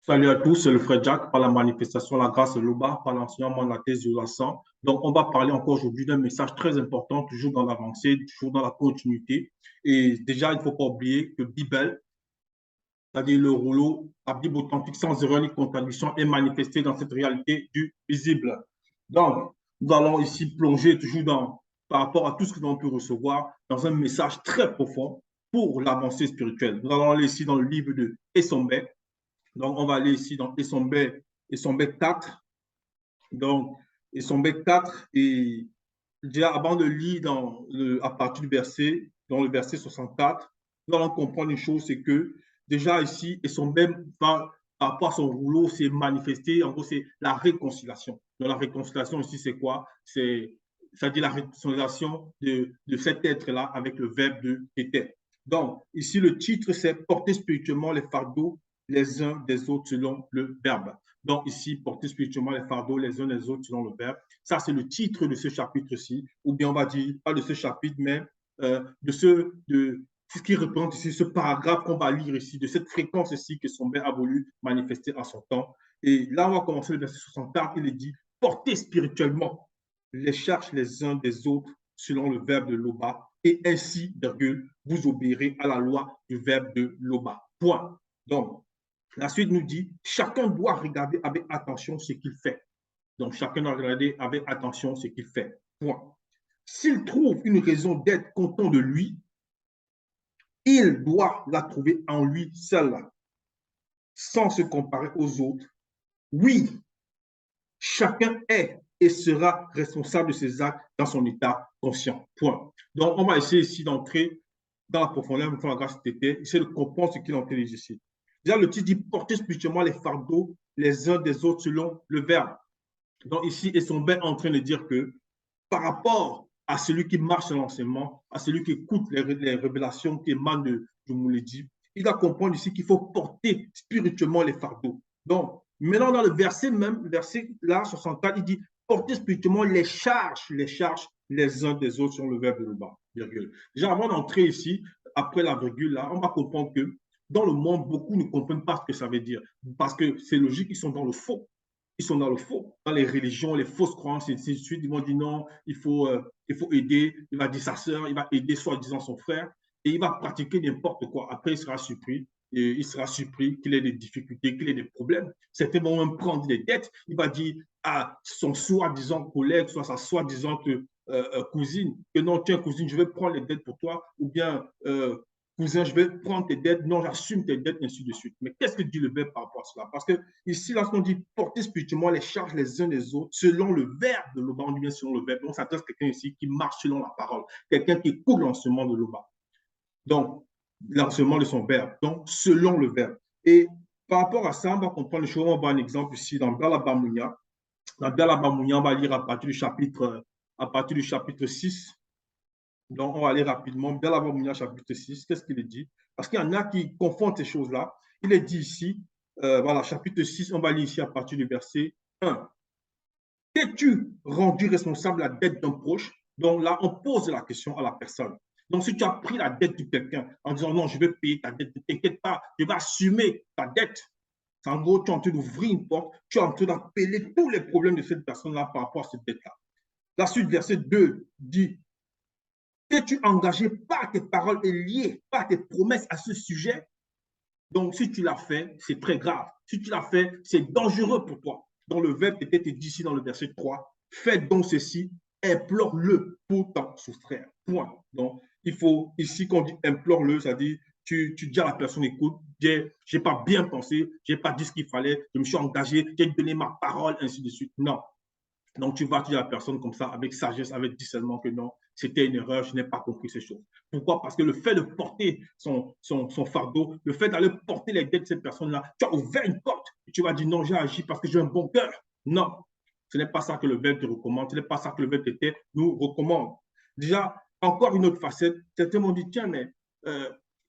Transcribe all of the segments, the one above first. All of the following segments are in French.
Salut à tous, c'est le frère Jack par la manifestation La Grâce et l'Oba, par l'enseignement de la thèse du sang. Donc, on va parler encore aujourd'hui d'un message très important, toujours dans l'avancée, toujours dans la continuité. Et déjà, il ne faut pas oublier que Bible, c'est-à-dire le rouleau, la Bible authentique sans erreur ni contradiction, est manifestée dans cette réalité du visible. Donc, nous allons ici plonger toujours par rapport à tout ce que nous avons pu recevoir, dans un message très profond pour l'avancée spirituelle. Nous allons aller ici dans le livre de Essombe. Donc, on va aller ici dans Essombe 4. Donc, Essombe 4, et déjà avant de lire à partir du verset, dans le verset 64, nous allons comprendre une chose, c'est que déjà ici, Essombe va, par rapport à son rouleau, s'est manifesté, en gros, c'est la réconciliation. Donc, la réconciliation ici, c'est quoi? C'est-à-dire la réconciliation de cet être-là avec le verbe de était. Donc, ici, le titre, c'est Porter spirituellement les fardeaux les uns des autres selon le verbe. Donc ici, porter spirituellement les fardeaux les uns des autres selon le verbe. Ça, c'est le titre de ce chapitre-ci, ou bien on va dire, pas de ce chapitre, mais de ce qui représente ici, ce paragraphe qu'on va lire ici, de cette fréquence-ci que son père a voulu manifester en son temps. Et là, on va commencer le verset 64, il est dit, portez spirituellement les charges les uns des autres selon le verbe de l'Oba, et ainsi, virgule, vous obéirez à la loi du verbe de l'Oba. Point. Donc, la suite nous dit, chacun doit regarder avec attention ce qu'il fait. Donc, chacun doit regarder avec attention ce qu'il fait. Point. S'il trouve une raison d'être content de lui, il doit la trouver en lui seul, sans se comparer aux autres. Oui, chacun est et sera responsable de ses actes dans son état conscient. Point. Donc, on va essayer ici d'entrer dans la profondeur de la grâce de Tété, essayer de comprendre ce qu'il en est ici. Déjà, le titre dit porter spirituellement les fardeaux les uns des autres selon le verbe. Donc, ici, ils sont bien en train de dire que par rapport à celui qui marche dans l'enseignement, à celui qui écoute les révélations qui émanent de Mouledi, il doit comprendre ici qu'il faut porter spirituellement les fardeaux. Donc, maintenant, dans le verset même, le verset là, 64, il dit porter spirituellement les uns des autres sur le verbe de le bas, virgule. Déjà, avant d'entrer ici, après la virgule là, on va comprendre que dans le monde, beaucoup ne comprennent pas ce que ça veut dire. Parce que c'est logique, ils sont dans le faux. Ils sont dans le faux, dans les religions, les fausses croyances, et ainsi de suite. Ils vont dire non, il faut aider. Il va dire sa sœur, il va aider soi-disant son frère, et il va pratiquer n'importe quoi. Après, il sera surpris. Et il sera surpris qu'il ait des difficultés, qu'il ait des problèmes. Certains vont même prendre des dettes. Il va dire à son soi-disant collègue, soit sa soi-disant cousine, que non, tiens, cousine, je vais prendre les dettes pour toi, ou bien cousin, je vais prendre tes dettes, non, j'assume tes dettes, ainsi de suite. Mais qu'est-ce que dit le verbe par rapport à cela? Parce que ici, lorsqu'on dit porter spirituellement les charges les uns des autres, selon le verbe de l'Oba, on dit bien selon le verbe, on s'adresse à quelqu'un ici qui marche selon la parole, quelqu'un qui écoute l'enseignement de l'Oba. Donc, l'enseignement de son verbe, donc selon le verbe. Et par rapport à ça, on va comprendre les choses. On va voir un exemple ici dans Balabamounia. Dans Balabamounia, on va lire à partir du chapitre 6. Donc, on va aller rapidement. Balabamounia, chapitre 6, qu'est-ce qu'il dit? Parce qu'il y en a qui confondent ces choses-là. Il est dit ici, voilà, chapitre 6, on va lire ici à partir du verset 1. T'es-tu rendu responsable de la dette d'un proche? Donc là, on pose la question à la personne. Donc, si tu as pris la dette de quelqu'un en disant non, je vais payer ta dette, ne t'inquiète pas, je vais assumer ta dette. En gros, tu es en train d'ouvrir une porte, tu es en train d'appeler tous les problèmes de cette personne-là par rapport à cette dette-là. La suite, verset 2 dit, t'es-tu engagé par tes paroles et lié par tes promesses à ce sujet? Donc, si tu l'as fait, c'est très grave. Si tu l'as fait, c'est dangereux pour toi. Dans le verbe peut-être dit ici dans le verset 3, faites donc ceci, implore-le pour t'en soustraire. Point. Donc, il faut, ici, quand on dit implore-le, ça dit, tu dis à la personne, écoute, j'ai pas bien pensé, j'ai pas dit ce qu'il fallait, je me suis engagé, j'ai donné ma parole, ainsi de suite. Non. Donc, tu vas dire à la personne comme ça, avec sagesse, avec discernement, que non, c'était une erreur, je n'ai pas compris ces choses. Pourquoi? Parce que le fait de porter son fardeau, le fait d'aller porter les dettes de cette personne-là, tu as ouvert une porte et tu vas dire non, j'ai agi parce que j'ai un bon cœur. Non, ce n'est pas ça que le verbe te recommande, ce n'est pas ça que le verbe te nous recommande. Déjà, encore une autre facette, certains m'ont dit, tiens, mais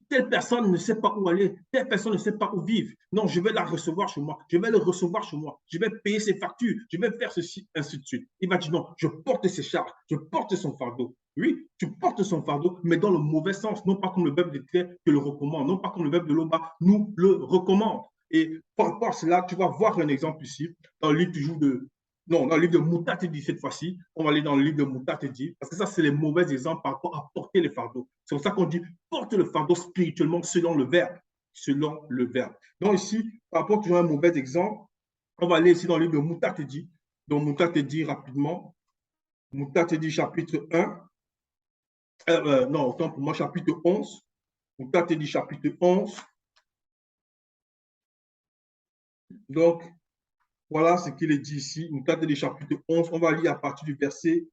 telle personne ne sait pas où aller, telle personne ne sait pas où vivre. Non, je vais la recevoir chez moi, je vais le recevoir chez moi, je vais payer ses factures, je vais faire ceci, ainsi de suite. Il va dire non, je porte ses charges, je porte son fardeau. Oui, tu portes son fardeau, mais dans le mauvais sens, non pas comme le verbe de terre te le recommande, non pas comme le verbe de l'Oba nous le recommande. Et par rapport à cela, tu vas voir un exemple ici, dans le livre toujours de, non, dans le livre de Moutat dit cette fois-ci, on va aller dans le livre de Moutat dit, parce que ça, c'est les mauvais exemples par rapport à porter le fardeau. C'est pour ça qu'on dit porte le fardeau spirituellement selon le verbe. Selon le verbe. Donc ici, par rapport toujours à un mauvais exemple, on va aller ici dans le livre de Moutat dit. Donc Moutat dit rapidement, Moutat dit chapitre 1, non, autant pour moi, chapitre 11. Moutat dit chapitre 11. Donc, voilà ce qu'il est dit ici. Moutat dit chapitre 11. On va lire à partir du verset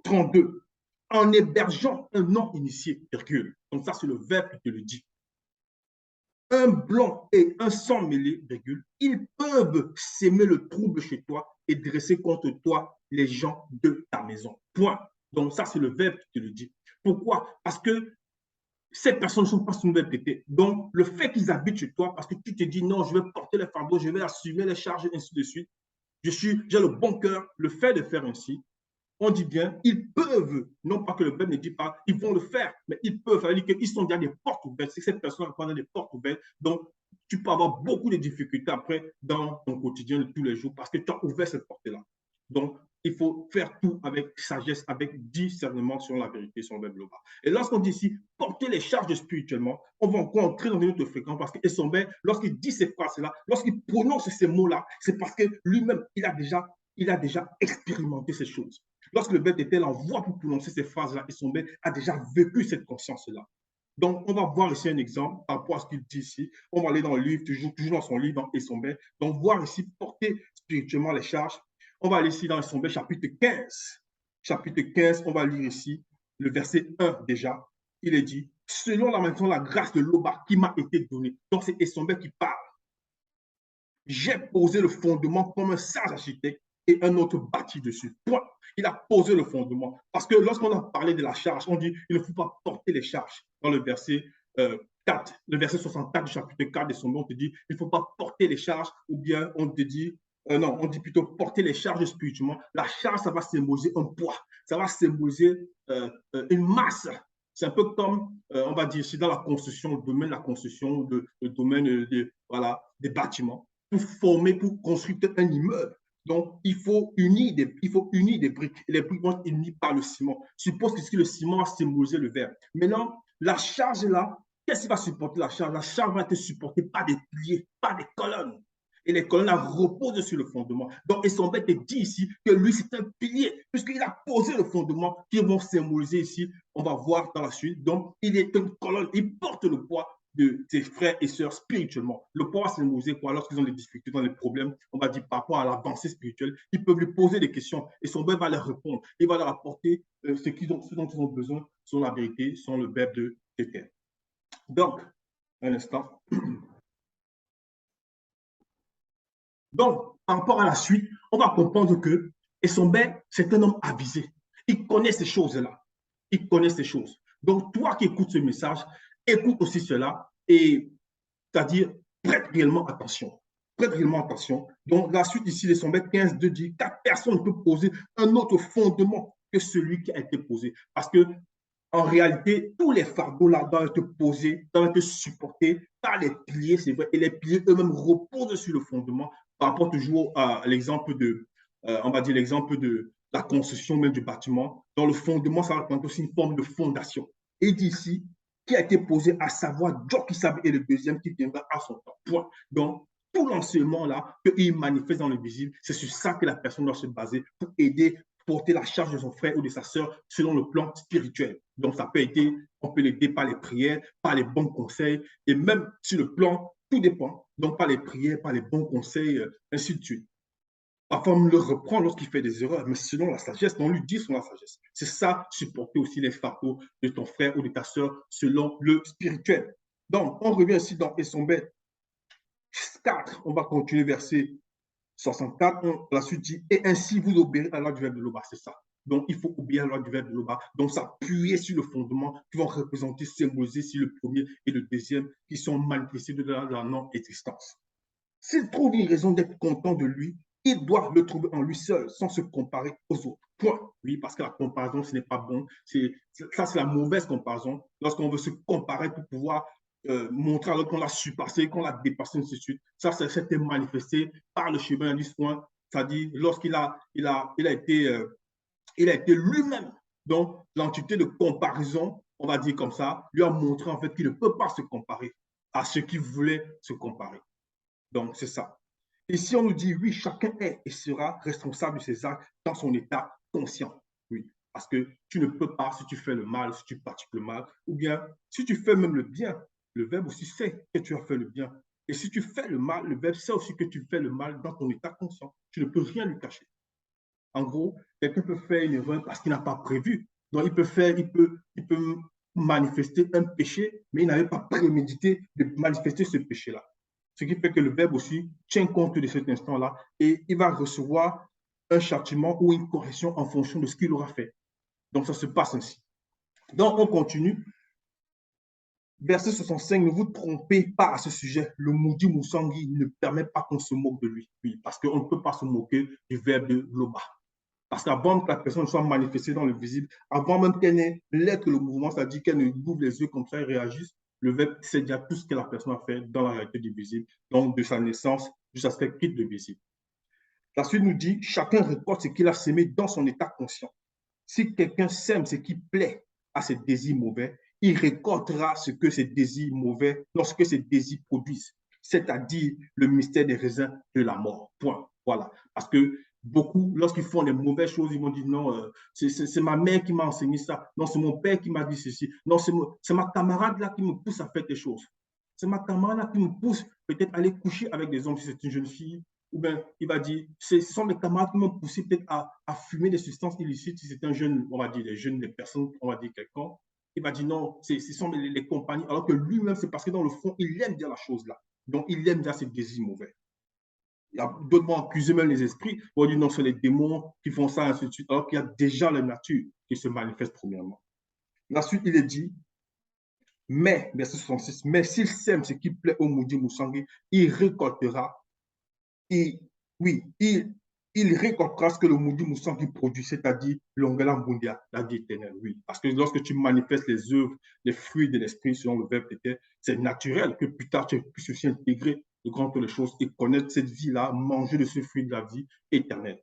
32. En hébergeant un non initié, virgule. Donc ça, c'est le verbe qui te le dit. Un blanc et un sang mêlé, virgule, ils peuvent s'aimer le trouble chez toi et dresser contre toi les gens de ta maison. Point. Donc ça, c'est le verbe qui te le dit. Pourquoi? Parce que ces personnes ne sont pas sous nouvelle pété. Donc, le fait qu'ils habitent chez toi, parce que tu te dis non, je vais porter les fardeaux, je vais assumer les charges, et ainsi de suite. J'ai le bon cœur, le fait de faire ainsi, on dit bien, ils peuvent, non pas que le Bible ne dit pas, ils vont le faire, mais ils peuvent, ça veut dire qu'ils sont déjà des portes ouvertes. C'est cette personne qui a des portes ouvertes. Donc, tu peux avoir beaucoup de difficultés après dans ton quotidien de tous les jours parce que tu as ouvert cette porte-là. Donc, il faut faire tout avec sagesse, avec discernement sur la vérité, sur le Bible global. Et lorsqu'on dit ici, porter les charges spirituellement, on va encore entrer dans une autre fréquence parce que Essombe, lorsqu'il dit ces phrases-là, lorsqu'il prononce ces mots-là, c'est parce que lui-même, il a déjà expérimenté ces choses. Lorsque le bête était en voie pour prononcer ces phrases-là, Essombe a déjà vécu cette conscience-là. Donc, on va voir ici un exemple par rapport à ce qu'il dit ici. On va aller dans le livre, toujours dans son livre, dans Essombe. Donc, voir ici porter spirituellement les charges. On va aller ici dans Essombe, chapitre 15. Chapitre 15, on va lire ici le verset 1 déjà. Il est dit, selon la mention, la grâce de l'Oba qui m'a été donnée. Donc, c'est Essombe qui parle. J'ai posé le fondement comme un sage architecte et un autre bâti dessus. Point. Il a posé le fondement. Parce que lorsqu'on a parlé de la charge, on dit il ne faut pas porter les charges. Dans le verset 4, le verset 64 du chapitre 4 de son nom, on te dit il ne faut pas porter les charges, ou bien on te dit, non, on dit plutôt porter les charges spirituellement. La charge, ça va symboliser un poids, ça va symboliser une masse. C'est un peu comme, on va dire, si dans la construction, le domaine de la construction, le domaine voilà, des bâtiments, pour former, pour construire un immeuble. Donc, il faut unir des briques. Les briques vont être unies par le ciment. Suppose que le ciment va symboliser le verre. Maintenant, la charge là, qu'est-ce qui va supporter la charge? La charge va être supportée par des piliers, par des colonnes. Et les colonnes reposent sur le fondement. Donc, Essombe te dit ici que lui, c'est un pilier, puisqu'il a posé le fondement qui vont symboliser ici. On va voir dans la suite. Donc, il est une colonne, il porte le poids de tes frères et sœurs spirituellement. Le poids va symboliser quoi? Lorsqu'ils ont des difficultés, dans les problèmes, on va dire par rapport à l'avancée spirituelle, ils peuvent lui poser des questions et son Père va leur répondre. Il va leur apporter ce dont ils ont besoin sur la vérité, sur le verbe de Téter. Donc, un instant. Donc, par rapport à la suite, on va comprendre que Essombe, c'est un homme avisé. Il connaît ces choses-là. Il connaît ces choses. Donc, toi qui écoutes ce message, écoute aussi cela et, c'est-à-dire, prête réellement attention. Prête réellement attention. Donc, la suite ici, Essombe 15, 2 dit, car personne ne peut poser un autre fondement que celui qui a été posé. Parce que en réalité, tous les fardeaux là doivent être posés, doivent être supportés par les piliers, c'est vrai, et les piliers eux-mêmes reposent sur le fondement par rapport toujours à l'exemple de, on va dire l'exemple de la construction même du bâtiment. Dans le fondement, ça représente aussi une forme de fondation. Et d'ici, qui a été posé, à savoir Jokisab et le deuxième qui viendra à son temps. Point. Donc, tout l'enseignement là qu'il manifeste dans le visible, c'est sur ça que la personne doit se baser pour aider porter la charge de son frère ou de sa sœur selon le plan spirituel. Donc, ça peut être, on peut l'aider par les prières, par les bons conseils, et même sur le plan, tout dépend. Donc, par les prières, par les bons conseils, ainsi de suite. Parfois, on le reprend lorsqu'il fait des erreurs, mais selon la sagesse, on lui dit selon la sagesse. C'est ça, supporter aussi les fardeaux de ton frère ou de ta sœur selon le spirituel. Donc, on revient ici dans Essombe 4, on va continuer verset 64, la suite dit, et ainsi vous obéirez à la loi du verbe de l'Oba, c'est ça. Donc, il faut obéir à la loi du verbe de l'Oba. Donc, s'appuyer sur le fondement qui vont représenter, symboliser sur le premier et le deuxième qui sont manifestés de la non-existence. S'il trouve une raison d'être content de lui, il doit le trouver en lui seul, sans se comparer aux autres. Point. Oui, parce que la comparaison, ce n'est pas bon. Ça, c'est la mauvaise comparaison. Lorsqu'on veut se comparer pour pouvoir montrer alors qu'on l'a surpassé, qu'on l'a dépassé, ainsi de suite. Ça s'était manifesté par le chemin du soin, c'est-à-dire lorsqu'il il a été lui-même. Donc, l'entité de comparaison, on va dire comme ça, lui a montré en fait qu'il ne peut pas se comparer à ceux qui voulaient se comparer. Donc, c'est ça. Ici, on nous dit, oui, chacun est et sera responsable de ses actes dans son état conscient. Oui, parce que tu ne peux pas, si tu fais le mal, si tu pratiques le mal, ou bien si tu fais même le bien, le verbe aussi sait que tu as fait le bien. Et si tu fais le mal, le verbe sait aussi que tu fais le mal dans ton état conscient. Tu ne peux rien lui cacher. En gros, quelqu'un peut faire une erreur parce qu'il n'a pas prévu. Donc, il peut manifester un péché, mais il n'avait pas prémédité de manifester ce péché-là. Ce qui fait que le verbe aussi tient compte de cet instant-là et il va recevoir un châtiment ou une correction en fonction de ce qu'il aura fait. Donc, ça se passe ainsi. Donc, on continue. Verset 65, ne vous trompez pas à ce sujet. Le maudit Moussangi ne permet pas qu'on se moque de lui. Oui, parce qu'on ne peut pas se moquer du verbe de Loba. Parce qu'avant que la personne soit manifestée dans le visible, avant même qu'elle n'ait l'être le mouvement, c'est-à-dire qu'elle ne ouvre les yeux comme ça et réagisse, le verbe, c'est déjà tout ce que la personne a fait dans la réalité du visible, donc de sa naissance jusqu'à ce qu'elle quitte le visible. La suite nous dit, chacun récolte ce qu'il a semé dans son état conscient. Si quelqu'un sème ce qui plaît à ses désirs mauvais, il récoltera ce que ses désirs mauvais, lorsque ses désirs produisent, c'est-à-dire le mystère des raisins de la mort. Point. Voilà. Parce que beaucoup, lorsqu'ils font les mauvaises choses, ils vont dire non, c'est ma mère qui m'a enseigné ça, non, c'est mon père qui m'a dit ceci, non, c'est ma camarade là qui me pousse à faire des choses. C'est ma camarade là qui me pousse peut-être à aller coucher avec des hommes si c'est une jeune fille, ou bien il va dire, ce sont mes camarades qui m'ont poussé peut-être à fumer des substances illicites, si c'est un jeune, on va dire, des jeunes, des personnes, on va dire quelqu'un, il va dire non, ce sont les compagnies, alors que lui-même, c'est parce que dans le fond, il aime bien la chose là. Donc, il aime bien ses désirs mauvais. Il y a d'autres vont accuser même les esprits, on dire non, c'est les démons qui font ça, ainsi de suite, alors qu'il y a déjà la nature qui se manifeste premièrement. La suite, il est dit, mais, verset 66, mais s'il sème ce qui plaît au maudit Moussangi, il récoltera et oui, il récoltera ce que le maudit Moussangi produit, c'est-à-dire l'ongela mundia, la vie éternelle. Oui, parce que lorsque tu manifestes les œuvres, les fruits de l'esprit selon le verbe d'éternel, c'est naturel que plus tard tu puisses aussi intégrer de grandes les choses et connaître cette vie-là, manger de ce fruit de la vie éternelle.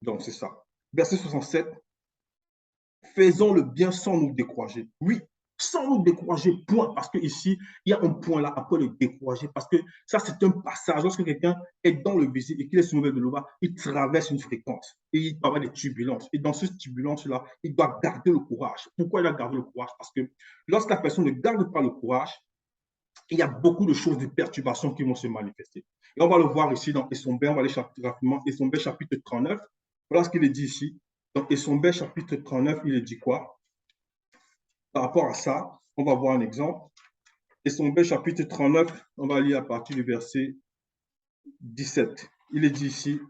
Donc c'est ça. Verset 67, faisons le bien sans nous décourager. Oui, sans nous décourager, point. Parce qu'ici, il y a un point là après le décourager. Parce que ça, c'est un passage. Lorsque quelqu'un est dans le visible et qu'il est sous le de l'eau, il traverse une fréquence et il peut avoir des turbulences. Et dans cette turbulence-là, il doit garder le courage. Pourquoi il doit garder le courage? Parce que lorsque la personne ne garde pas le courage, il y a beaucoup de choses, de perturbations qui vont se manifester. Et on va le voir ici dans Essombé, on va aller rapidement, Essombé chapitre 39. Voilà ce qu'il est dit ici. Dans Essombé chapitre 39, il est dit quoi? Par rapport à ça, on va voir un exemple. Essombé chapitre 39, on va lire à partir du verset 17. Il est dit ici,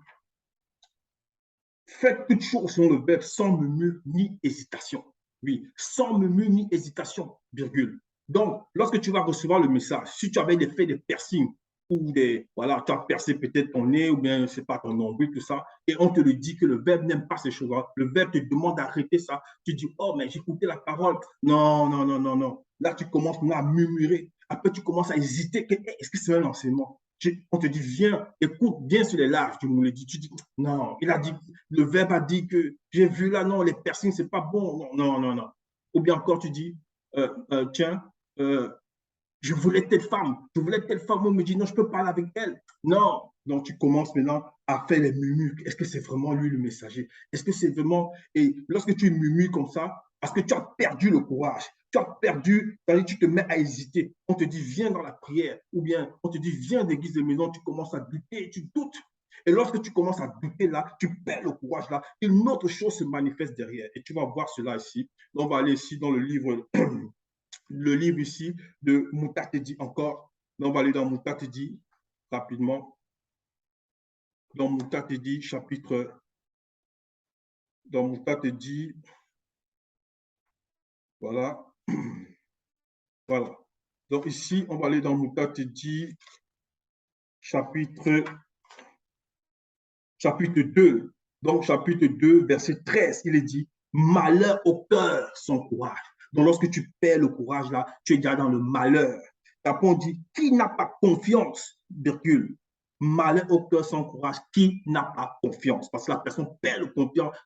faites toutes choses selon le verbe sans murmure ni hésitation. Oui, sans murmure ni hésitation, virgule. Donc, lorsque tu vas recevoir le message, si tu avais fait des piercings ou voilà, tu as percé peut-être ton nez ou bien, je sais pas, ton nombril, tout ça, et on te le dit que le verbe n'aime pas ces choses-là, le verbe te demande d'arrêter ça, tu dis, oh, mais j'écoutais la parole. Non, non, non, non, non. Là, tu commences à murmurer. Après, tu commences à hésiter. Est-ce que c'est un enseignement? On te dit, viens, écoute bien sur les larges, tu nous le dis. Tu dis, non, il a dit, le verbe a dit que j'ai vu là, non, les piercings, c'est pas bon. Non, non, non, non. Ou bien encore, tu dis, tiens, je voulais telle femme, on me dit non, je peux parler avec elle. Non, donc tu commences maintenant à faire les murmures. Est-ce que c'est vraiment lui le messager? Est-ce que c'est vraiment... Et lorsque tu murmures comme ça, parce que tu as perdu le courage, tu as perdu, tu te mets à hésiter. On te dit viens dans la prière, ou bien on te dit viens d'église de maison, tu commences à douter, tu doutes. Et lorsque tu commences à douter là, tu perds le courage là, une autre chose se manifeste derrière. Et tu vas voir cela ici. On va aller ici dans le livre ici de Moutatedi encore. On va aller dans Moutatedi rapidement. Dans Moutatedi, chapitre. Dans Moutatedi. Voilà. Voilà. Donc ici, on va aller dans Moutatedi, chapitre 2. Donc, chapitre 2, verset 13, il est dit, malheur au cœur sans courage. Donc, lorsque tu perds le courage là, tu es déjà dans le malheur. Après, on dit, qui n'a pas confiance, virgule. Malin au cœur sans courage, qui n'a pas confiance? Parce que la personne perd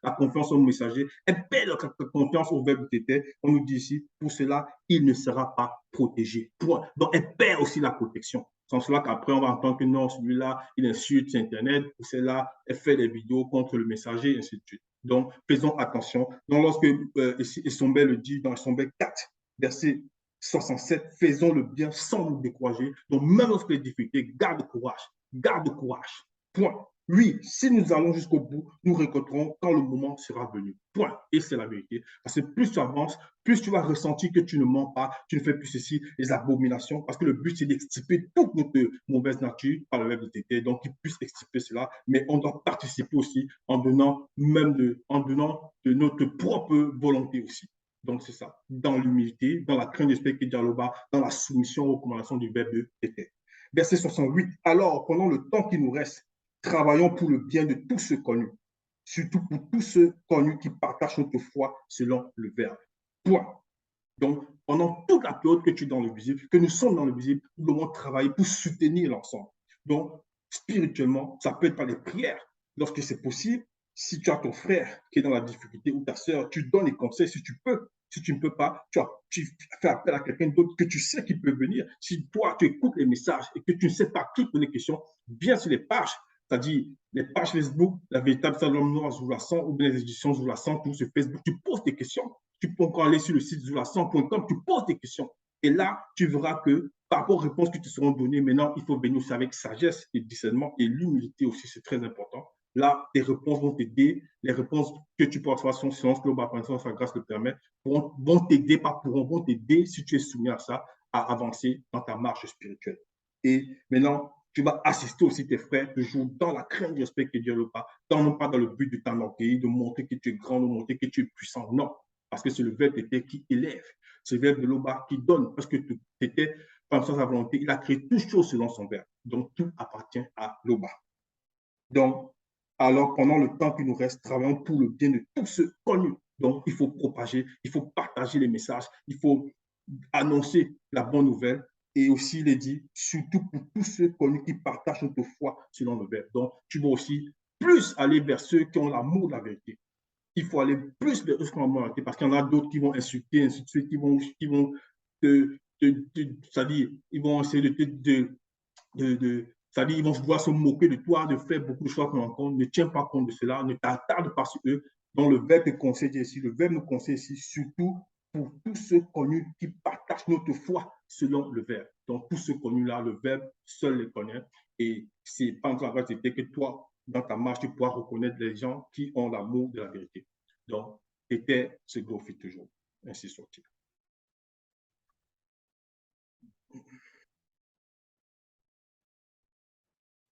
la confiance au messager, elle perd la confiance au verbe t'étais. On nous dit ici, pour cela, il ne sera pas protégé. Point. Donc, elle perd aussi la protection. Sans cela qu'après, on va entendre que non, celui-là, il insulte sur Internet, pour cela, elle fait des vidéos contre le messager, et ainsi de suite. Donc, faisons attention. Donc, lorsque Essombel le dit dans Essombel 4, verset 67, faisons le bien sans nous décourager. Donc, même lorsque les difficultés, garde courage. Garde courage. Point. Oui, si nous allons jusqu'au bout, nous récolterons quand le moment sera venu. Point. Et c'est la vérité. Parce que plus tu avances, plus tu vas ressentir que tu ne mens pas, tu ne fais plus ceci, les abominations. Parce que le but, c'est d'extirper toute notre mauvaise nature par le verbe de tété. Donc, qu'il puisse extirper cela. Mais on doit participer aussi en donnant de notre propre volonté aussi. Donc, c'est ça. Dans l'humilité, dans la crainte d'esprit qui est dialogue, dans la soumission aux recommandations du verbe de tété. Verset 68. Alors, pendant le temps qui nous reste, travaillons pour le bien de tous ceux connus, surtout pour tous ceux connus qui partagent notre foi selon le verbe. Point. Donc, pendant toute la période que tu es dans le visible, que nous sommes dans le visible, nous devons travailler pour soutenir l'ensemble. Donc, spirituellement, ça peut être par les prières, lorsque c'est possible. Si tu as ton frère qui est dans la difficulté ou ta soeur, tu donnes les conseils si tu peux. Si tu ne peux pas, tu fais appel à quelqu'un d'autre que tu sais qui peut venir. Si toi, tu écoutes les messages et que tu ne sais pas qui poser les questions, viens sur les pages, c'est-à-dire les pages Facebook, la véritable salon noir Zoulasan ou bien les éditions Zoulasan, tout sur Facebook, tu poses des questions. Tu peux encore aller sur le site zoulasan.com, tu poses des questions. Et là, tu verras que par rapport aux réponses qui te seront données, maintenant, il faut venir aussi avec sagesse et discernement et l'humilité aussi, c'est très important. Là, tes réponses vont t'aider. Les réponses que tu peux avoir sur Silence Global, par exemple, sa grâce le permet, vont t'aider, pas pourront, vont t'aider si tu es soumis à ça, à avancer dans ta marche spirituelle. Et maintenant, tu vas assister aussi tes frères toujours dans la crainte du respect que Dieu le pas, non pas dans le but de t'enorgueillir, de montrer que tu es grand, de montrer que tu es puissant. Non, parce que c'est le verbe était qui élève. C'est le verbe de l'Oba qui donne, parce que tu étais, par sa volonté, il a créé toutes choses selon son verbe. Donc, tout appartient à l'Oba. Donc, alors, pendant le temps qui nous reste, travaillons pour le bien de tous ceux connus. Donc, il faut propager, il faut partager les messages, il faut annoncer la bonne nouvelle. Et aussi, il est dit, surtout pour tous ceux connus qui partagent notre foi selon le verbe. Donc, tu vas aussi plus aller vers ceux qui ont l'amour de la vérité. Il faut aller plus vers eux qui ont l'amour de la vérité parce qu'il y en a d'autres qui vont insulter, ainsi de suite, qui vont c'est-à-dire, ils vont essayer c'est-à-dire, ils vont vouloir se moquer de toi, de faire beaucoup de choses qu'on rencontre. Ne tiens pas compte de cela, ne t'attarde pas sur eux. Donc, le verbe te conseille ici, le verbe nous conseille ici, surtout pour tous ceux connus qui partagent notre foi selon le verbe. Donc, tous ceux connus-là, le verbe seul les connaît. Et c'est pas encore la vérité que toi, dans ta marche, tu pourras reconnaître les gens qui ont l'amour de la vérité. Donc, était se glorifie toujours. Ainsi soit-il.